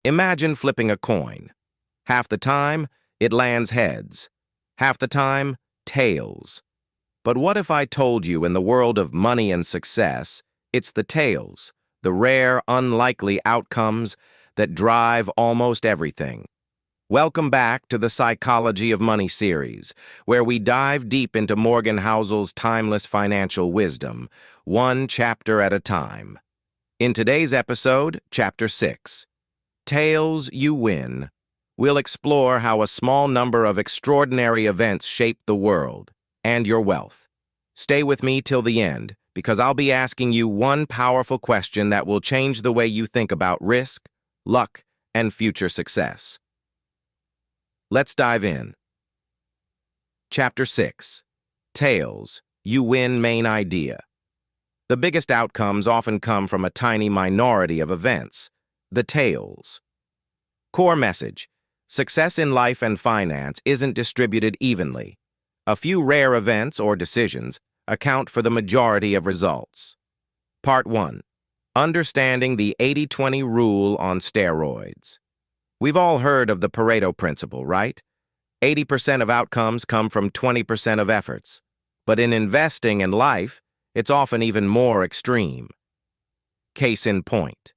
Imagine flipping a coin. Half the time, it lands heads. Half the time, tails. But what if I told you in the world of money and success, it's the tails, the rare, unlikely outcomes that drive almost everything? Welcome back to the Psychology of Money series, where we dive deep into Morgan Housel's timeless financial wisdom, one chapter at a time. In today's episode, Chapter 6, Tails You Win, we'll explore how a small number of extraordinary events shape the world and your wealth. Stay with me till the end, because I'll be asking you one powerful question that will change the way you think about risk, luck, and future success. Let's dive in. Chapter 6, Tails You Win Main Idea. The biggest outcomes often come from a tiny minority of events, the tails. Core message: success in life and finance isn't distributed evenly. A few rare events or decisions account for the majority of results. Part 1. Understanding the 80-20 rule on steroids. We've all heard of the Pareto principle, right? 80% of outcomes come from 20% of efforts. But in investing and life, it's often even more extreme. Case in point.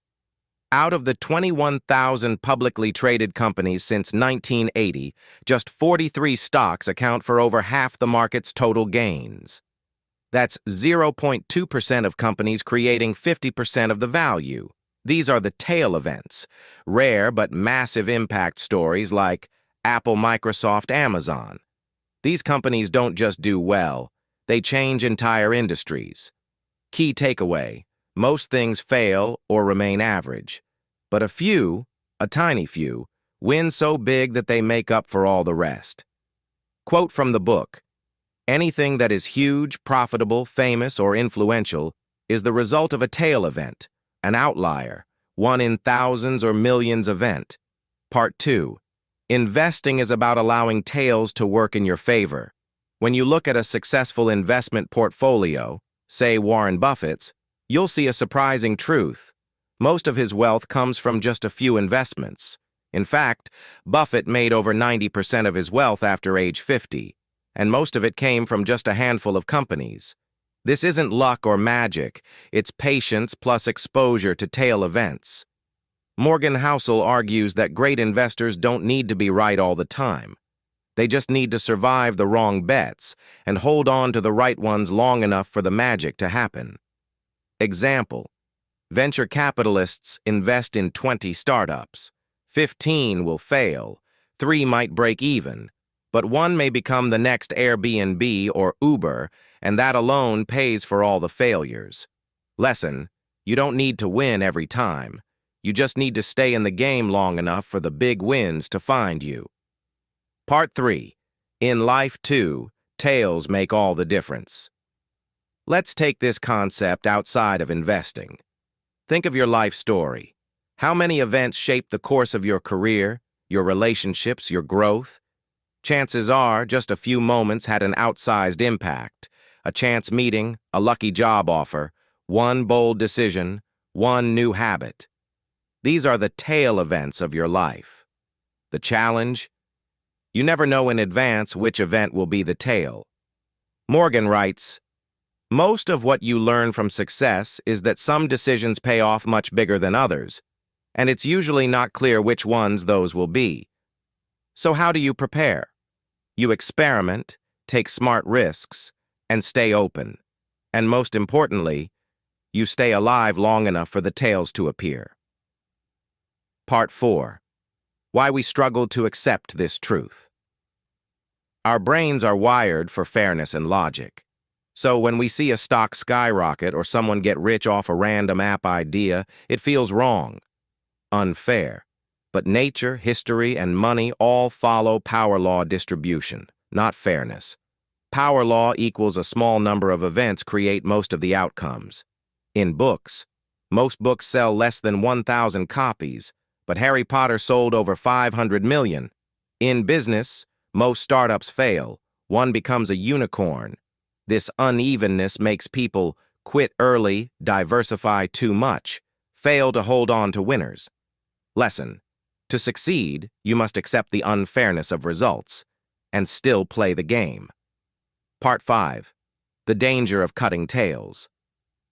Out of the 21,000 publicly traded companies since 1980, just 43 stocks account for over half the market's total gains. That's 0.2% of companies creating 50% of the value. These are the tail events, rare but massive impact stories like Apple, Microsoft, Amazon. These companies don't just do well, they change entire industries. Key takeaway: most things fail or remain average, but a few, a tiny few, win so big that they make up for all the rest. Quote from the book: anything that is huge, profitable, famous, or influential is the result of a tail event, an outlier, one in thousands or millions event. Part 2. Investing is about allowing tails to work in your favor. When you look at a successful investment portfolio, say Warren Buffett's, you'll see a surprising truth. Most of his wealth comes from just a few investments. In fact, Buffett made over 90% of his wealth after age 50, and most of it came from just a handful of companies. This isn't luck or magic, it's patience plus exposure to tail events. Morgan Housel argues that great investors don't need to be right all the time. They just need to survive the wrong bets and hold on to the right ones long enough for the magic to happen. Example: venture capitalists invest in 20 startups. 15 will fail, 3 might break even, but one may become the next Airbnb or Uber, and that alone pays for all the failures. Lesson: you don't need to win every time. You just need to stay in the game long enough for the big wins to find you. Part 3. In life, too, tails make all the difference. Let's take this concept outside of investing. Think of your life story. How many events shape the course of your career, your relationships, your growth? Chances are just a few moments had an outsized impact. A chance meeting, a lucky job offer, one bold decision, one new habit. These are the tail events of your life. The challenge? You never know in advance which event will be the tail. Morgan writes, most of what you learn from success is that some decisions pay off much bigger than others, and it's usually not clear which ones those will be. So how do you prepare? You experiment, take smart risks, and stay open. And most importantly, you stay alive long enough for the tails to appear. Part 4. Why we struggle to accept this truth. Our brains are wired for fairness and logic. So when we see a stock skyrocket or someone get rich off a random app idea, it feels wrong, unfair. But nature, history, and money all follow power law distribution, not fairness. Power law equals a small number of events create most of the outcomes. In books, most books sell less than 1,000 copies, but Harry Potter sold over 500 million. In business, most startups fail. One becomes a unicorn. This unevenness makes people quit early, diversify too much, fail to hold on to winners. Lesson: To succeed, you must accept the unfairness of results and still play the game. Part 5. The danger of cutting tails.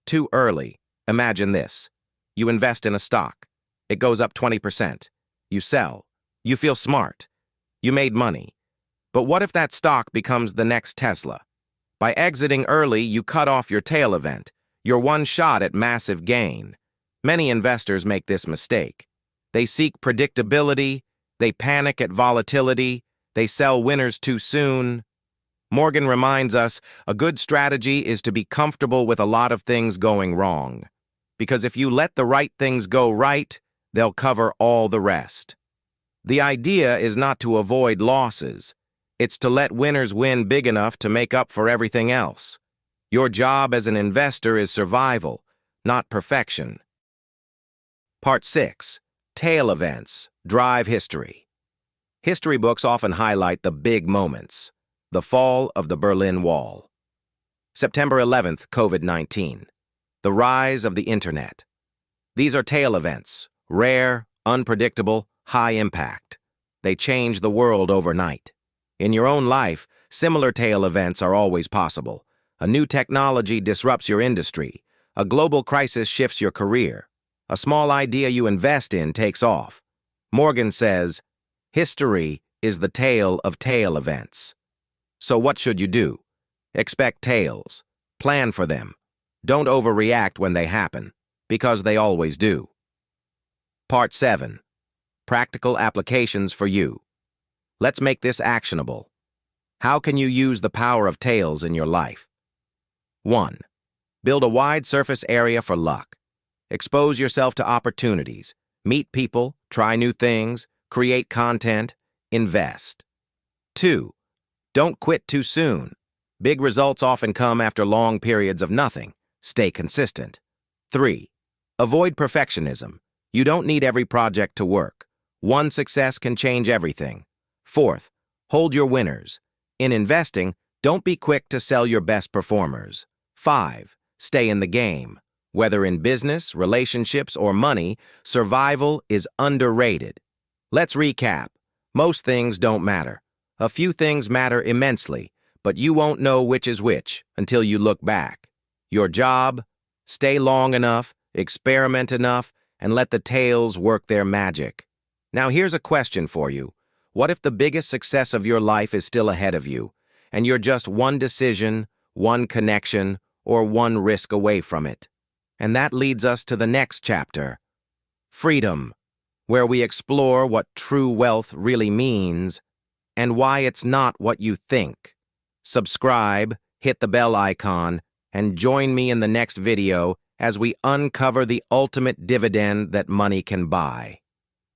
Too early. Imagine this. You invest in a stock. It goes up 20%. You sell. You feel smart. You made money. But what if that stock becomes the next Tesla? By exiting early, you cut off your tail event, your one shot at massive gain. Many investors make this mistake. They seek predictability, they panic at volatility, they sell winners too soon. Morgan reminds us a good strategy is to be comfortable with a lot of things going wrong. Because if you let the right things go right, they'll cover all the rest. The idea is not to avoid losses. It's to let winners win big enough to make up for everything else. Your job as an investor is survival, not perfection. Part 6. Tail events drive history. History books often highlight the big moments. The fall of the Berlin Wall. September 11th, COVID-19. The rise of the Internet. These are tail events, rare, unpredictable, high impact. They change the world overnight. In your own life, similar tail events are always possible. A new technology disrupts your industry. A global crisis shifts your career. A small idea you invest in takes off. Morgan says, history is the tale of tail events. So what should you do? Expect tails. Plan for them. Don't overreact when they happen, because they always do. Part 7. Practical applications for you. Let's make this actionable. How can you use the power of tails in your life? 1. Build a wide surface area for luck. Expose yourself to opportunities. Meet people, try new things, create content, invest. 2. Don't quit too soon. Big results often come after long periods of nothing. Stay consistent. 3. Avoid perfectionism. You don't need every project to work. One success can change everything. 4th, hold your winners. In investing, don't be quick to sell your best performers. 5. Stay in the game. Whether in business, relationships, or money, survival is underrated. Let's recap. Most things don't matter. A few things matter immensely, but you won't know which is which until you look back. Your job, stay long enough, experiment enough, and let the tails work their magic. Now here's a question for you. What if the biggest success of your life is still ahead of you, and you're just one decision, one connection, or one risk away from it? And that leads us to the next chapter, freedom, where we explore what true wealth really means and why it's not what you think. Subscribe, hit the bell icon, and join me in the next video as we uncover the ultimate dividend that money can buy.